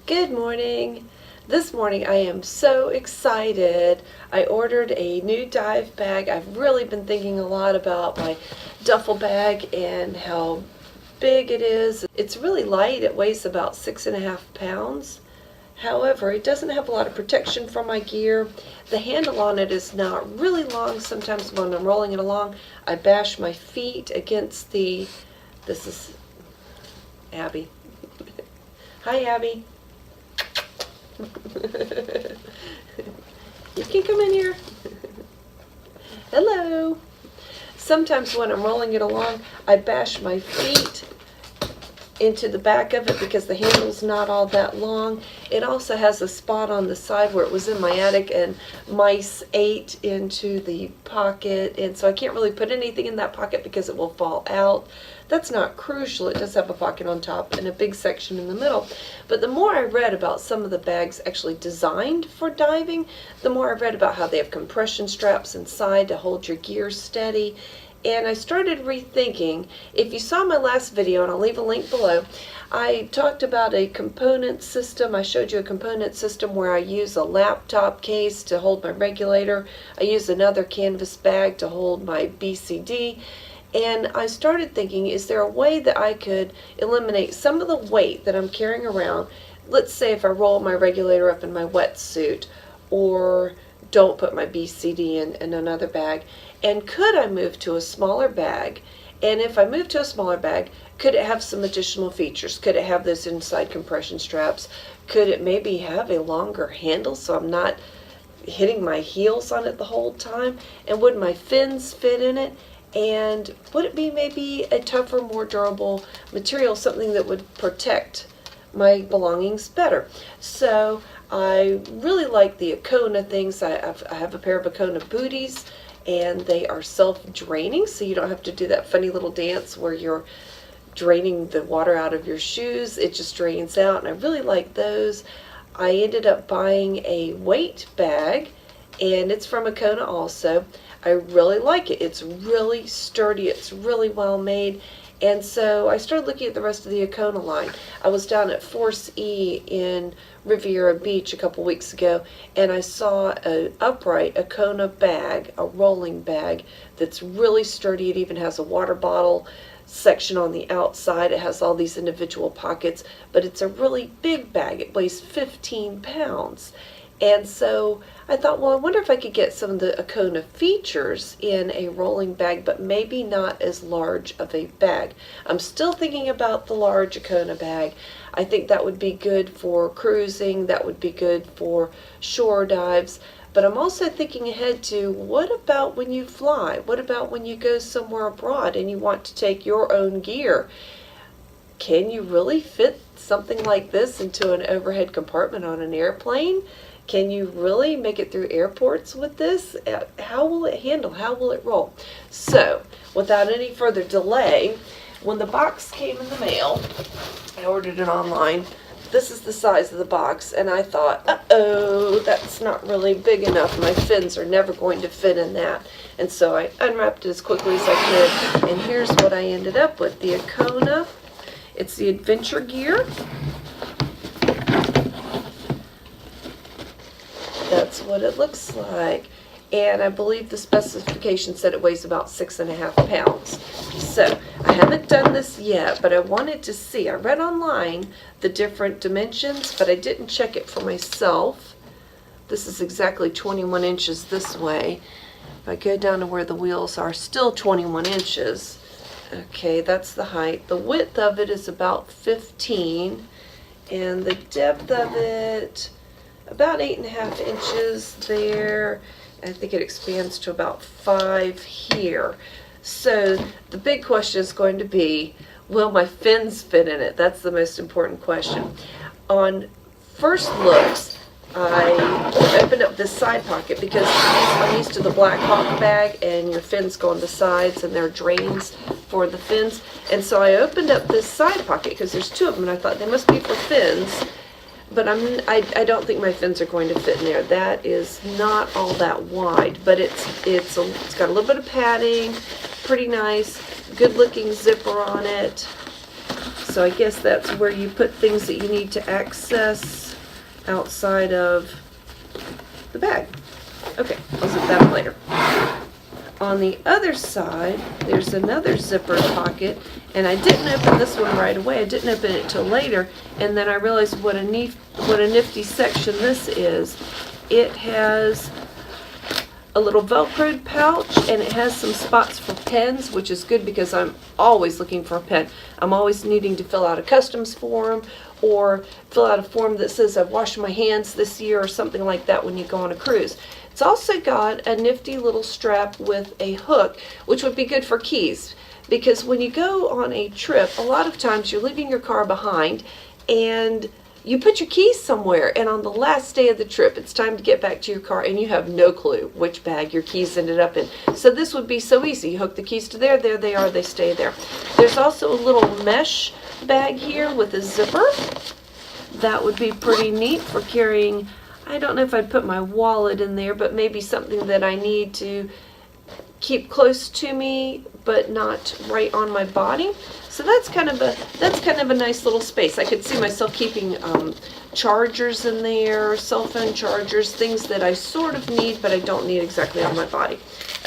Good morning. This morning I am so excited. I ordered a new dive bag. I've really been thinking a lot about my duffel bag and how big it is. It's really light. It weighs about 6.5 pounds. However, it doesn't have a lot of protection for my gear. The handle on it is not really long. Sometimes when I'm rolling it along, I bash my feet against the... This is Abby. Hi, Abby. You can come in here. Hello. Sometimes when I'm rolling it along, I bash my feet into the back of it because the handle's not all that long. It also has a spot on the side where it was in my attic and mice ate into the pocket, and so I can't really put anything in that pocket because it will fall out. That's not crucial. It does have a pocket on top and a big section in the middle. But the more I read about some of the bags actually designed for diving, the more I read about how they have compression straps inside to hold your gear steady. And I started rethinking. If you saw my last video, and I'll leave a link below, I talked about a component system. I showed you a component system where I use a laptop case to hold my regulator. I use another canvas bag to hold my BCD. And I started thinking, is there a way that I could eliminate some of the weight that I'm carrying around? Let's say if I roll my regulator up in my wetsuit, or don't put my BCD in another bag. And could I move to a smaller bag? And if I move to a smaller bag, could it have some additional features? Could it have those inside compression straps? Could it maybe have a longer handle so I'm not hitting my heels on it the whole time? And would my fins fit in it? And would it be maybe a tougher, more durable material, something that would protect my belongings better? So I really like the Akona things. I have a pair of Akona booties, and they are self-draining, so you don't have to do that funny little dance where you're draining the water out of your shoes. It just drains out, and I really like those. I ended up buying a weight bag, and it's from Akona also. I really like it. It's really sturdy. It's really well made. And so I started looking at the rest of the Akona line. I was down at Force E in Riviera Beach a couple weeks ago, and I saw an upright Akona bag, a rolling bag, that's really sturdy. It even has a water bottle section on the outside. It has all these individual pockets, but it's a really big bag. It weighs 15 pounds. And so I thought, well, I wonder if I could get some of the Akona features in a rolling bag, but maybe not as large of a bag. I'm still thinking about the large Akona bag. I think that would be good for cruising. That would be good for shore dives. But I'm also thinking ahead to, what about when you fly? What about when you go somewhere abroad and you want to take your own gear? Can you really fit something like this into an overhead compartment on an airplane? Can you really make it through airports with this? How will it handle? How will it roll? So, without any further delay, when the box came in the mail, I ordered it online. This is the size of the box, and I thought, uh-oh, that's not really big enough. My fins are never going to fit in that. And so I unwrapped it as quickly as I could, and here's what I ended up with. The Akona, it's the adventure gear. That's what it looks like. And I believe the specification said it weighs about 6.5 pounds. So I haven't done this yet, but I wanted to see. I read online the different dimensions, but I didn't check it for myself. This is exactly 21 inches this way. If I go down to where the wheels are, still 21 inches. Okay, that's the height. The width of it is about 15, and the depth of it, about 8.5 inches there. I think it expands to about 5 here. So the big question is going to be, will my fins fit in it? That's the most important question. On first looks, I opened up this side pocket because I'm used to the Black Hawk bag, and your fins go on the sides and there are drains for the fins. And so I opened up this side pocket because there's two of them, and I thought they must be for fins. But I don't think my fins are going to fit in there. That is not all that wide, but it's got a little bit of padding, pretty nice, good looking zipper on it. So I guess that's where you put things that you need to access outside of the bag. Okay, I'll zip that up later. On the other side, there's another zipper pocket, and I didn't open this one right away. I didn't open it till later, and then I realized what a nifty section this is. It has a little Velcroed pouch, and it has some spots for pens, which is good because I'm always looking for a pen. I'm always needing to fill out a customs form or fill out a form that says I've washed my hands this year or something like that when you go on a cruise. It's also got a nifty little strap with a hook, which would be good for keys, because when you go on a trip, a lot of times you're leaving your car behind and you put your keys somewhere, and on the last day of the trip it's time to get back to your car and you have no clue which bag your keys ended up in. So this would be so easy. You hook the keys to there they are, they stay there. There's also a little mesh bag here with a zipper. That would be pretty neat for carrying, I don't know if I'd put my wallet in there, but maybe something that I need to keep close to me but not right on my body. So that's kind of a nice little space. I could see myself keeping chargers in there, cell phone chargers, things that I sort of need but I don't need exactly on my body.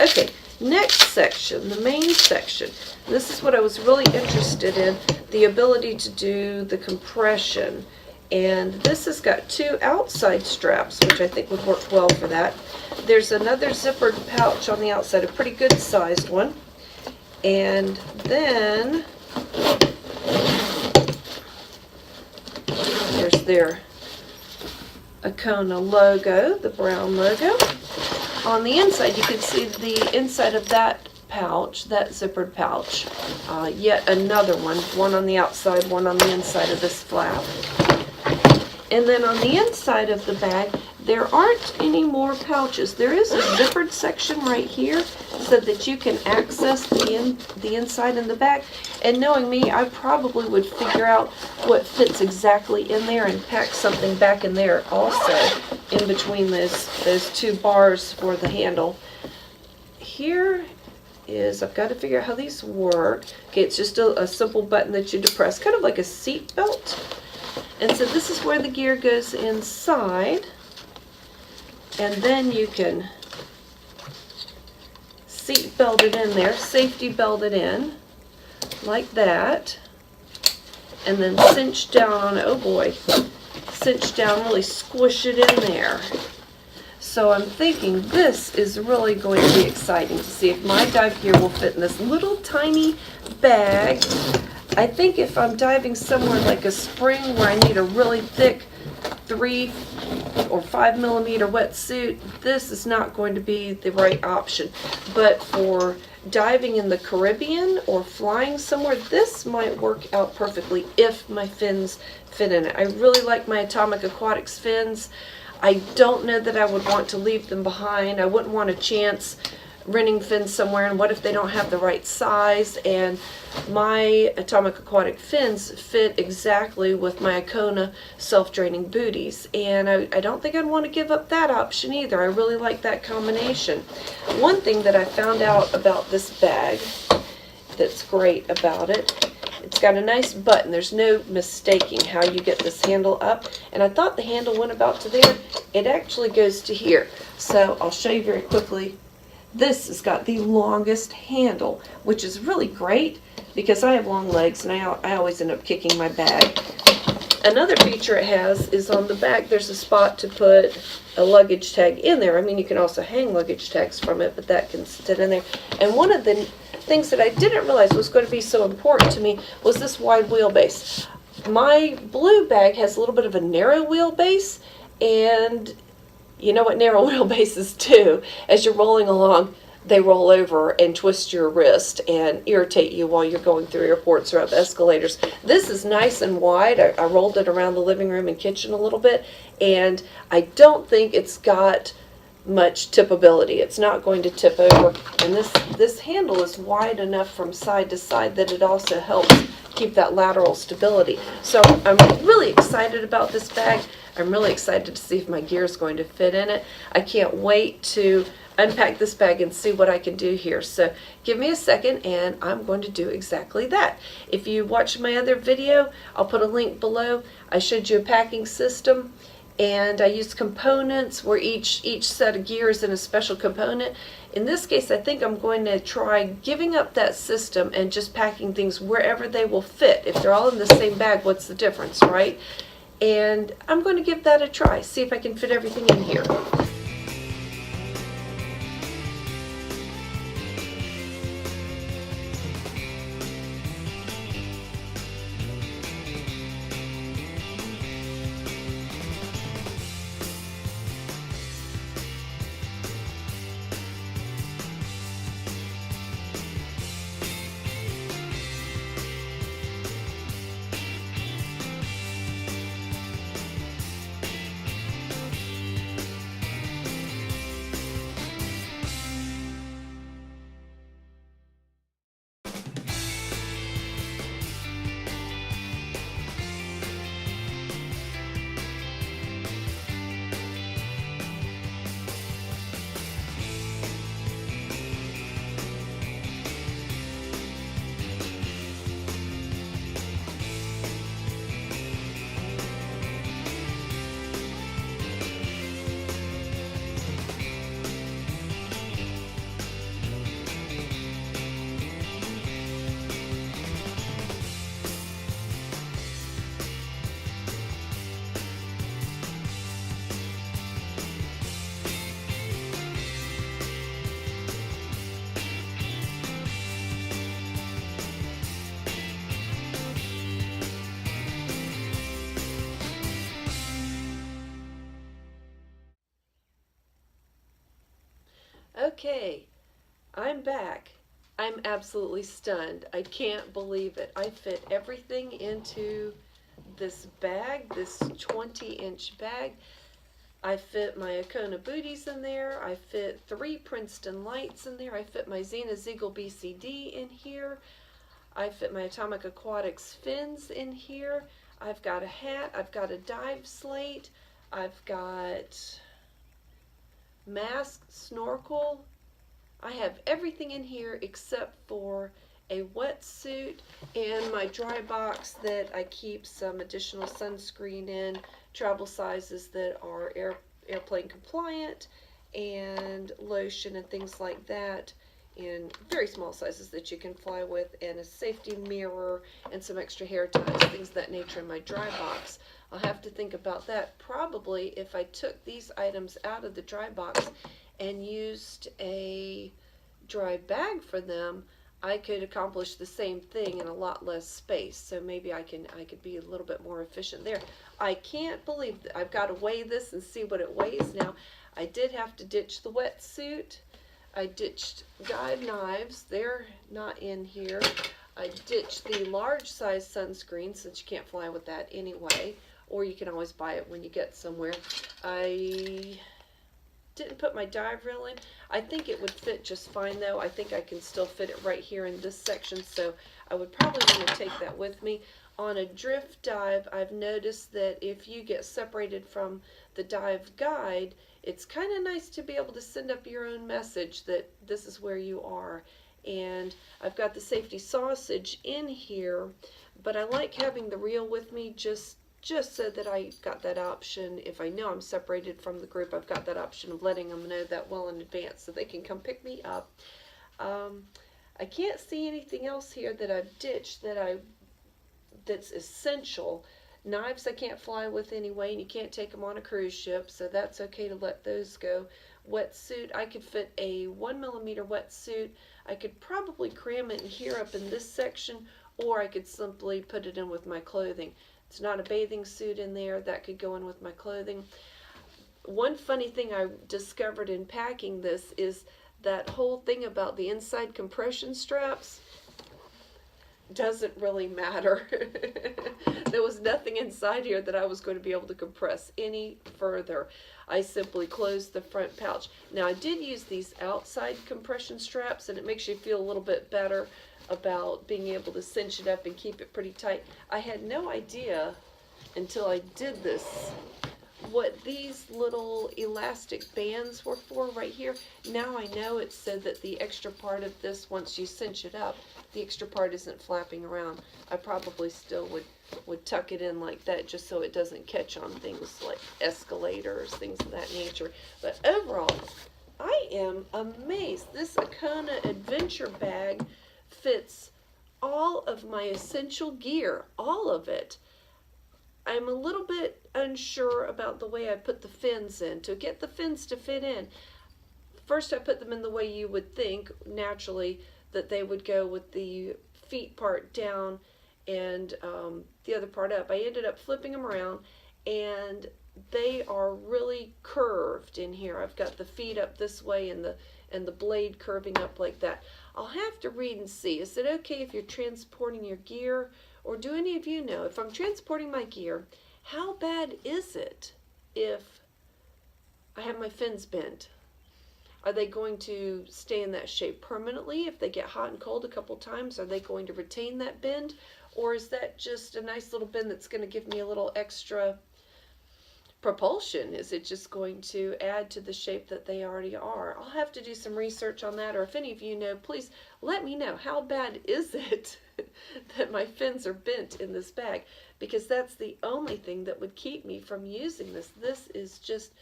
Okay, next section, the main section. This is what I was really interested in, the ability to do the compression. And this has got two outside straps, which I think would work well for that. There's another zippered pouch on the outside, a pretty good sized one. And then there's their Akona logo, the brown logo. On the inside, you can see the inside of that pouch, that zippered pouch. Yet another one on the outside, one on the inside of this flap. And then on the inside of the bag, there aren't any more pouches. There is a zippered section right here so that you can access the inside in the back. And knowing me, I probably would figure out what fits exactly in there and pack something back in there also in between those two bars for the handle. Here is, I've got to figure out how these work. Okay, it's just a simple button that you depress, kind of like a seat belt. And so this is where the gear goes inside, and then you can seat belt it in there, safety belt it in, like that, and then cinch down on it. Oh boy, cinch down, really squish it in there. So I'm thinking this is really going to be exciting to see if my dive gear will fit in this little tiny bag. I think if I'm diving somewhere like a spring where I need a really thick 3 or 5 millimeter wetsuit, this is not going to be the right option. But for diving in the Caribbean or flying somewhere, this might work out perfectly if my fins fit in it. I really like my Atomic Aquatics fins. I don't know that I would want to leave them behind. I wouldn't want a chance renting fins somewhere, and what if they don't have the right size? And my Atomic Aquatic fins fit exactly with my Akona self-draining booties, and I don't think I'd want to give up that option either. I really like that combination. One thing that I found out about this bag that's great about it, it's got a nice button. There's no mistaking how you get this handle up, and I thought the handle went about to there. It actually goes to here. So I'll show you very quickly. This has got the longest handle, which is really great because I have long legs and I always end up kicking my bag. Another feature it has is on the back there's a spot to put a luggage tag in there. I mean, you can also hang luggage tags from it, but that can sit in there. And one of the things that I didn't realize was going to be so important to me was this wide wheelbase. My blue bag has a little bit of a narrow wheelbase, and you know what narrow wheelbases do? As you're rolling along, they roll over and twist your wrist and irritate you while you're going through airports or up escalators. This is nice and wide. I rolled it around the living room and kitchen a little bit, and I don't think it's got much tippability. It's not going to tip over, and this handle is wide enough from side to side that it also helps keep that lateral stability. So I'm really excited about this bag. I'm really excited to see if my gear is going to fit in it. I can't wait to unpack this bag and see what I can do here. So give me a second and I'm going to do exactly that. If you watch my other video, I'll put a link below. I showed you a packing system and I used components where each set of gear is in a special component. In this case, I think I'm going to try giving up that system and just packing things wherever they will fit. If they're all in the same bag, what's the difference, right? And I'm going to give that a try, see if I can fit everything in here. Okay, I'm back. I'm absolutely stunned. I can't believe it. I fit everything into this bag, this 20-inch bag. I fit my Akona booties in there. I fit 3 Princeton lights in there. I fit my Xena Ziegel BCD in here. I fit my Atomic Aquatics fins in here. I've got a hat. I've got a dive slate. I've got mask, snorkel. I have everything in here except for a wetsuit and my dry box that I keep some additional sunscreen in, travel sizes that are airplane compliant, and lotion and things like that in very small sizes that you can fly with, and a safety mirror and some extra hair ties, things of that nature in my dry box. I'll have to think about that. Probably if I took these items out of the dry box and used a dry bag for them, I could accomplish the same thing in a lot less space. So maybe I could be a little bit more efficient there. I can't believe that I've got to weigh this and see what it weighs now. I did have to ditch the wetsuit. I ditched dive knives. They're not in here. I ditched the large size sunscreen since you can't fly with that anyway, or you can always buy it when you get somewhere. I didn't put my dive reel in. I think it would fit just fine though. I think I can still fit it right here in this section, so I would probably want to take that with me. On a drift dive, I've noticed that if you get separated from the dive guide, it's kind of nice to be able to send up your own message that this is where you are. And I've got the safety sausage in here, but I like having the reel with me just so that I got that option. If I know I'm separated from the group, I've got that option of letting them know that well in advance so they can come pick me up. I can't see anything else here that I've ditched that's essential. Knives I can't fly with anyway, and you can't take them on a cruise ship, so that's okay to let those go. Wetsuit, I could fit a 1mm wetsuit. I could probably cram it in here up in this section, or I could simply put it in with my clothing. It's not a bathing suit in there. That could go in with my clothing. One funny thing I discovered in packing this is that whole thing about the inside compression straps doesn't really matter. There was nothing inside here that I was going to be able to compress any further. I simply closed the front pouch. Now I did use these outside compression straps, and it makes you feel a little bit better about being able to cinch it up and keep it pretty tight. I had no idea until I did this what these little elastic bands were for right here. Now I know it's so that the extra part of this, once you cinch it up, the extra part isn't flapping around. I probably still would tuck it in like that just so it doesn't catch on things like escalators, things of that nature. But overall, I am amazed. This Akona adventure bag fits all of my essential gear, all of it. I'm a little bit unsure about the way I put the fins in. To get the fins to fit in, first I put them in the way you would think naturally that they would go, with the feet part down and the other part up. I ended up flipping them around, and they are really curved in here. I've got the feet up this way and the blade curving up like that. I'll have to read and see. Is it okay if you're transporting your gear? Or do any of you know, if I'm transporting my gear, how bad is it if I have my fins bent? Are they going to stay in that shape permanently? If they get hot and cold a couple times, are they going to retain that bend? Or is that just a nice little bend that's going to give me a little extra propulsion? Is it just going to add to the shape that they already are? I'll have to do some research on that, or if any of you know, please let me know. How bad is it that my fins are bent in this bag? Because that's the only thing that would keep me from using this. This is just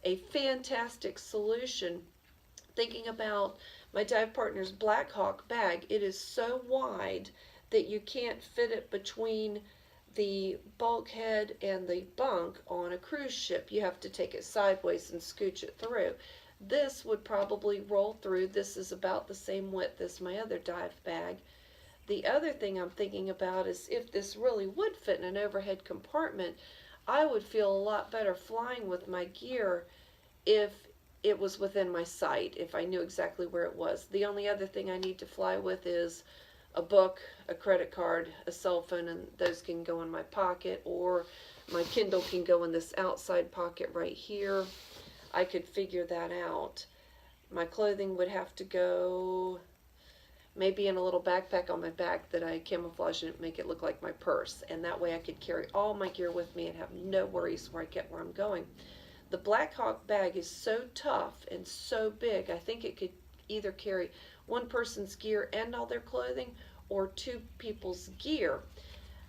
a fantastic solution. Thinking about my dive partner's Black Hawk bag, it is so wide that you can't fit it between the bulkhead and the bunk on a cruise ship. You have to take it sideways and scooch it through. This would probably roll through. This is about the same width as my other dive bag. The other thing I'm thinking about is if this really would fit in an overhead compartment, I would feel a lot better flying with my gear if it was within my sight, if I knew exactly where it was. The only other thing I need to fly with is a book, a credit card, a cell phone, and those can go in my pocket, or my Kindle can go in this outside pocket right here. I could figure that out. My clothing would have to go maybe in a little backpack on my back that I camouflage and make it look like my purse, and that way I could carry all my gear with me and have no worries where I get where I'm going. The Black Hawk bag is so tough and so big, I think it could either carry one person's gear and all their clothing, or two people's gear.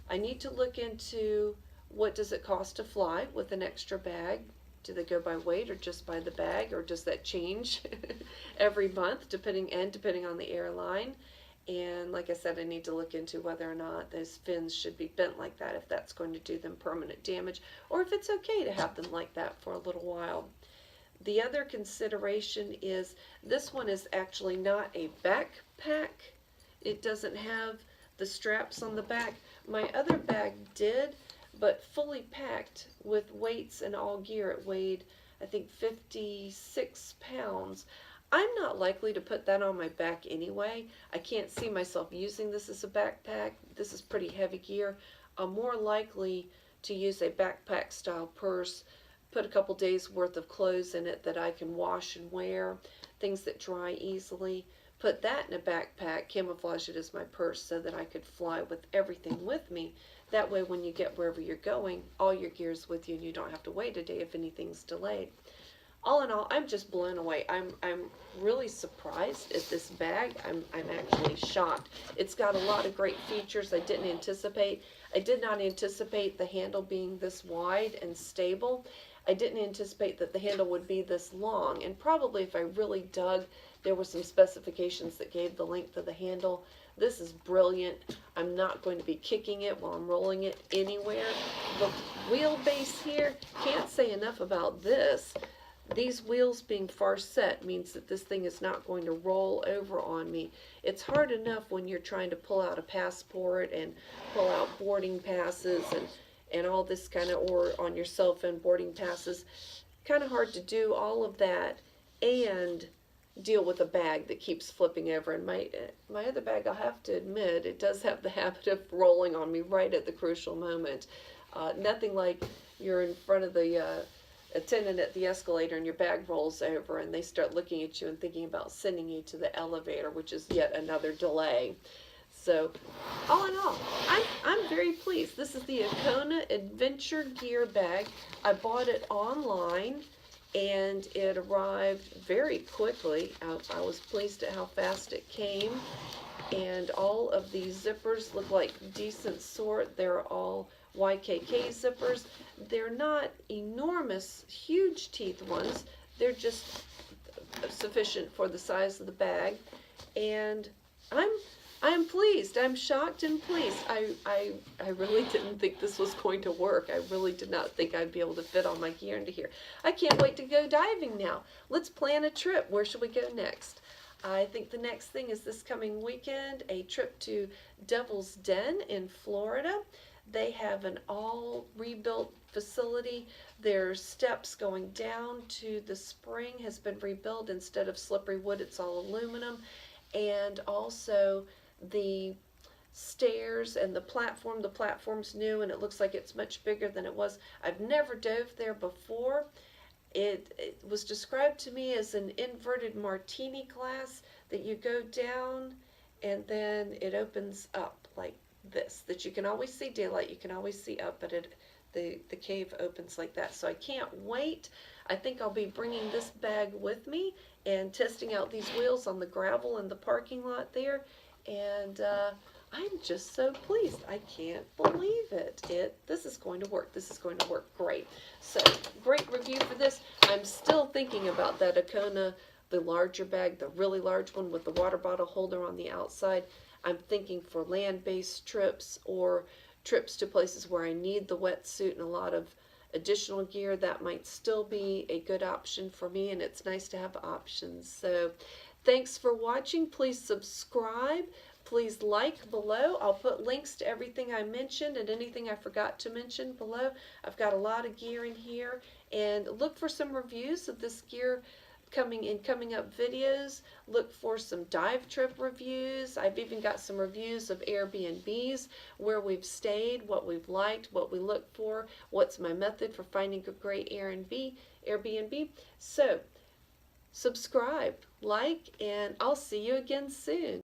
I need to look into what does it cost to fly with an extra bag. Do they go by weight or just by the bag, or does that change every month depending on the airline? And like I said, I need to look into whether or not those fins should be bent like that, if that's going to do them permanent damage, or if it's okay to have them like that for a little while. The other consideration is this one is actually not a backpack. It doesn't have the straps on the back. My other bag did, but fully packed with weights and all gear. It weighed, I think, 56 pounds. I'm not likely to put that on my back anyway. I can't see myself using this as a backpack. This is pretty heavy gear. I'm more likely to use a backpack style purse, put a couple days worth of clothes in it that I can wash and wear, things that dry easily. Put that in a backpack, camouflage it as my purse so that I could fly with everything with me. That way when you get wherever you're going, all your gear's with you and you don't have to wait a day if anything's delayed. All in all, I'm just blown away. I'm really surprised at this bag. I'm actually shocked. It's got a lot of great features I didn't anticipate. I did not anticipate the handle being this wide and stable. I didn't anticipate that the handle would be this long, and probably if I really dug, there were some specifications that gave the length of the handle. This is brilliant. I'm not going to be kicking it while I'm rolling it anywhere. The wheelbase here, can't say enough about this. These wheels being far set means that this thing is not going to roll over on me. It's hard enough when you're trying to pull out a passport and pull out boarding passes and all this kind of, or on your cell phone boarding passes. Kind of hard to do all of that and deal with a bag that keeps flipping over. And my other bag, I'll have to admit, it does have the habit of rolling on me right at the crucial moment. Nothing like you're in front of the attendant at the escalator and your bag rolls over and they start looking at you and thinking about sending you to the elevator, which is yet another delay. So, all in all, I'm very pleased. This is the Akona Adventure Gear Bag. I bought it online and it arrived very quickly. I was pleased at how fast it came. And all of these zippers look like decent sort. They're all YKK zippers. They're not enormous, huge teeth ones. They're just sufficient for the size of the bag. And I'm pleased. I'm shocked and pleased. I really didn't think this was going to work. I really did not think I'd be able to fit all my gear into here. I can't wait to go diving now. Let's plan a trip. Where should we go next? I think the next thing is this coming weekend, a trip to Devil's Den in Florida. They have an all rebuilt facility. Their steps going down to the spring has been rebuilt. Instead of slippery wood, it's all aluminum. And also the stairs and the platform's new and it looks like it's much bigger than it was. I've never dove there before. It was described to me as an inverted martini glass that you go down and then it opens up like this, that you can always see daylight, you can always see up, but the cave opens like that. So I can't wait. I think I'll be bringing this bag with me and testing out these wheels on the gravel in the parking lot there. And I'm just so pleased. I can't believe it. This is going to work. This is going to work great. So, great review for this. I'm still thinking about that Akona, the larger bag, the really large one with the water bottle holder on the outside. I'm thinking for land-based trips or trips to places where I need the wetsuit and a lot of additional gear. That might still be a good option for me, and it's nice to have options. So, thanks for watching. Please subscribe. Please like below. I'll put links to everything I mentioned and anything I forgot to mention below. I've got a lot of gear in here. And look for some reviews of this gear coming up videos. Look for some dive trip reviews. I've even got some reviews of Airbnbs, where we've stayed, what we've liked, what we look for, what's my method for finding a great Airbnb. So, subscribe, like, and I'll see you again soon.